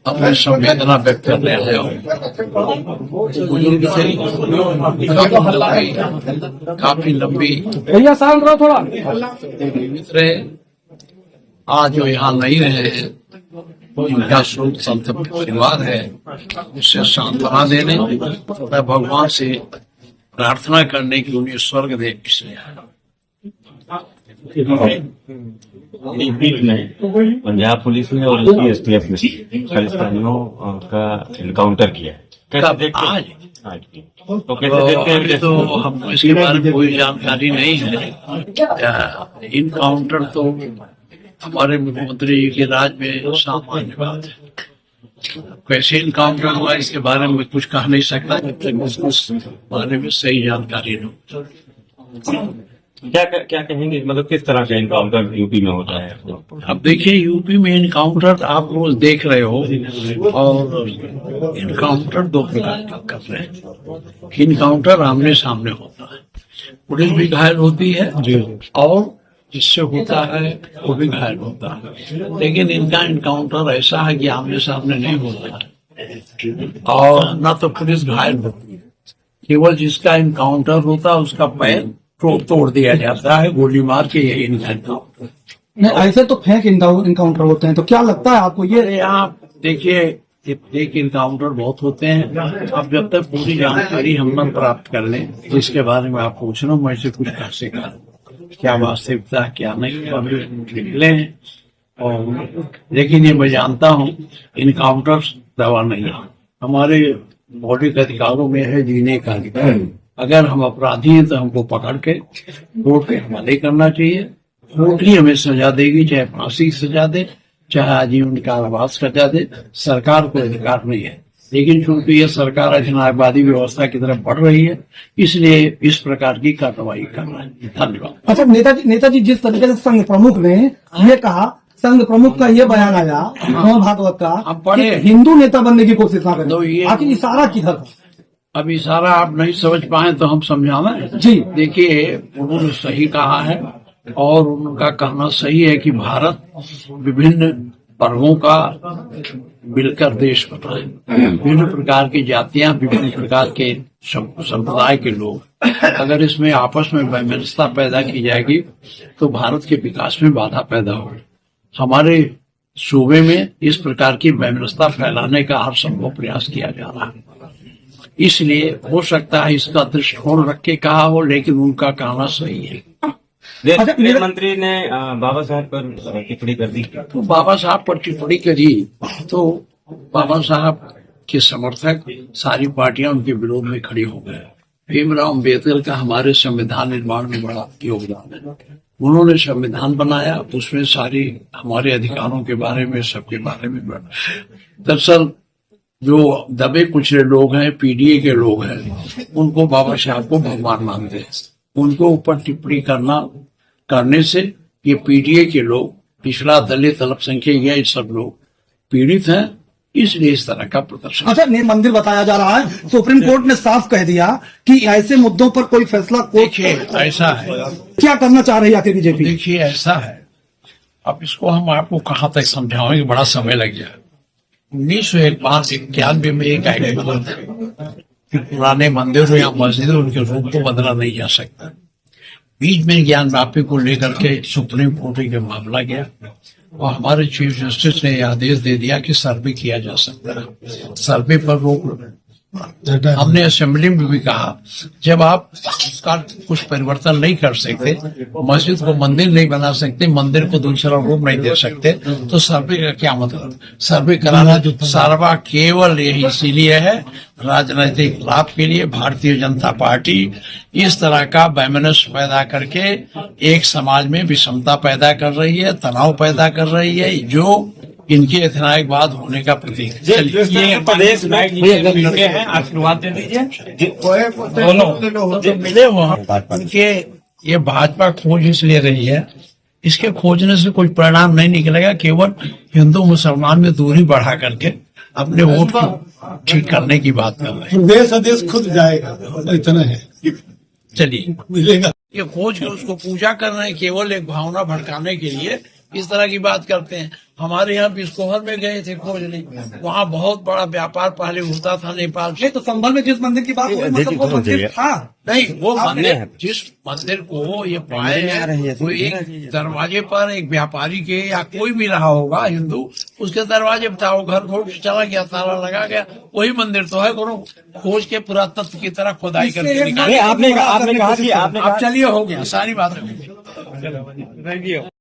अपनी संवेदना व्यक्त करने आए हो। बुजुर्ग थे, काफी लंबी भैया शांत रहो थोड़ा। मित्र आज वो यहाँ नहीं रहे हैं, इनका शोक संतप्त परिवार है, उससे सांत्वना देने मैं भगवान से प्रार्थना करने की उन्हें स्वर्ग दे इसलिए पीठ में पंजाब पुलिस ने और उसकी एसटीएफ ने खालिस्तानियों का इनकाउंटर किया है। कैसे देखते हैं? आज तो कैसे देखते हैं? तो हमको इसके बारे में कोई जानकारी नहीं है। इनकाउंटर तो हमारे मुख्यमंत्री जी के राज में सामान्य बात है। कैसे इनकाउंटर हुआ इसके बारे में कुछ कह नहीं सकता जब तक उस बारे में सही जानकारी न हो। क्या कहेंगे, मतलब किस तरह का इनकाउंटर यूपी में होता है? अब देखिए, यूपी में इनकाउंटर आप रोज देख रहे हो, और इनकाउंटर दो प्रकार का कर रहे हैं। इनकाउंटर आमने सामने होता है, पुलिस भी घायल होती है और जिससे होता है वो भी घायल होता है। लेकिन इनका इनकाउंटर ऐसा है कि आमने सामने नहीं होता है और न तो पुलिस घायल होती है, केवल जिसका इनकाउंटर होता है उसका पैर तोड़ दिया जाता है गोली मार के। यही इनकाउंटर नहीं, ऐसे तो फेक इनकाउंटर होते हैं, तो क्या लगता है आपको ये? आप देखिए, एक इनकाउंटर बहुत होते हैं। अब जब तक पूरी जानकारी हम न प्राप्त कर लें, जिसके बारे में आप पूछ रहे हो, मैं से कुछ कर सका क्या वास्तविकता क्या नहीं, अभी निकले हैं। और लेकिन ये मैं जानता हूँ, इनकाउंटर दवा नहीं है। हमारे मौलिक अधिकारों में है जीने का अधिकार। अगर हम अपराधी हैं तो हमको पकड़ के कोर्ट के हवाले करना चाहिए। कोर्ट ही हमें सजा देगी, चाहे फांसी की सजा दे, चाहे आजीवन कारावास सजा दे। सरकार को अधिकार नहीं है। लेकिन चूंकि ये सरकार अधिनायकवादी व्यवस्था की तरफ बढ़ रही है, इसलिए इस प्रकार की कार्रवाई कर रहा है। धन्यवाद। अच्छा, नेताजी जिस तरीके से संघ प्रमुख ने ये कहा, संघ प्रमुख का ये बयान आया भागवत का, हिंदू नेता बनने की कोशिश ना करें, आखिर इशारा किधर था? अब इशारा आप नहीं समझ पाए तो हम समझाना जी। देखिए, उन्होंने सही कहा है और उनका कहना सही है कि भारत विभिन्न वर्गों का मिलकर देश बना है। विभिन्न प्रकार की जातियां, विभिन्न प्रकार के संप्रदाय के लोग, अगर इसमें आपस में वैमनस्यता पैदा की जाएगी तो भारत के विकास में बाधा पैदा होगी। हमारे सूबे में इस प्रकार की वैमनस्यता फैलाने का हर संभव प्रयास किया जा रहा है। इसलिए हो सकता है इसका दृष्टिकोण रख के कहा हो, लेकिन उनका कहना सही है। गृह मंत्री ने बाबा साहब पर टिप्पणी कर दी, तो बाबा साहब पर टिप्पणी करी तो बाबा साहब के समर्थक सारी पार्टियां उनके विरोध में खड़ी हो गए। भीमराव अम्बेडकर का हमारे संविधान निर्माण में बड़ा योगदान है। उन्होंने संविधान बनाया, उसमें सारी हमारे अधिकारों के बारे में, सबके बारे में दरअसल जो दबे कुचले लोग हैं, पीडीए के लोग हैं, उनको बाबा साहब को भगवान मानते हैं। उनको ऊपर टिप्पणी करने से ये पीडीए के लोग, पिछड़ा दलित अल्पसंख्यक, ये सब लोग पीड़ित हैं, इसलिए इस तरह का प्रदर्शन। अच्छा, मंदिर बताया जा रहा है, सुप्रीम कोर्ट ने साफ कह दिया कि ऐसे मुद्दों पर कोई फैसला देखिए ऐसा है, क्या करना चाह रही है आखिर बीजेपी? देखिए ऐसा है, अब इसको हम आपको कहाँ तक समझाएंगे, बड़ा समय लग जाए। 1991 में एक एक्ट बना था कि पुराने मंदिर या मस्जिद, उनके रूप को बदला नहीं जा सकता। बीच में ज्ञान व्यापी को लेकर के सुप्रीम कोर्ट के मामला गया और हमारे चीफ जस्टिस ने आदेश दे दिया कि सर्वे किया जा सकता है। सर्वे पर रोक, हमने असेंबली में भी कहा, जब आप उसका कुछ परिवर्तन नहीं कर सकते, मस्जिद को मंदिर नहीं बना सकते, मंदिर को दूसरा रूप नहीं दे सकते, तो सर्वे का क्या मतलब? सर्वे कराना जो सर्वा केवल यही इसीलिए है, राजनीतिक लाभ के लिए भारतीय जनता पार्टी इस तरह का वैमनस्य पैदा करके एक समाज में विषमता पैदा कर रही है, तनाव पैदा कर रही है, जो इनके अधिनायकवाद होने का प्रतीक। ये प्रदेश में हैं, आशीर्वाद दे दीजिए। दोनों जो मिले हुए उनके, ये भाजपा खोज इसलिए रही है, इसके खोजने से कोई परिणाम नहीं निकलेगा, केवल हिंदू मुसलमान में दूरी बढ़ा करके अपने वोट को ठीक करने की बात कर रहे हैं। देश आदेश खुद जाएगा, इतना है। चलिए, मिलेगा। ये खोज के उसको पूजा कर रहे हैं, केवल एक भावना भड़काने के लिए इस तरह की बात करते हैं। हमारे यहाँ बिस्कोहर में गए थे खोजने, वहाँ बहुत बड़ा व्यापार पहले होता था नेपाल से। नहीं तो संभल में जिस मंदिर की बात हो रही है, मतलब वो मंदिर था नहीं, वो मंदिर, जिस मंदिर को ये पाए हैं वो एक दरवाजे पर एक व्यापारी के या कोई भी रहा होगा हिंदू, उसके दरवाजे पर था, वो घर खोल के चला गया, ताला लगा गया। वही मंदिर तो है, कोनो खोज के पुरातत्व की तरह खुदाई करके निकाले। आपने कहा कि आप चलिए, हो गया, सारी बात है।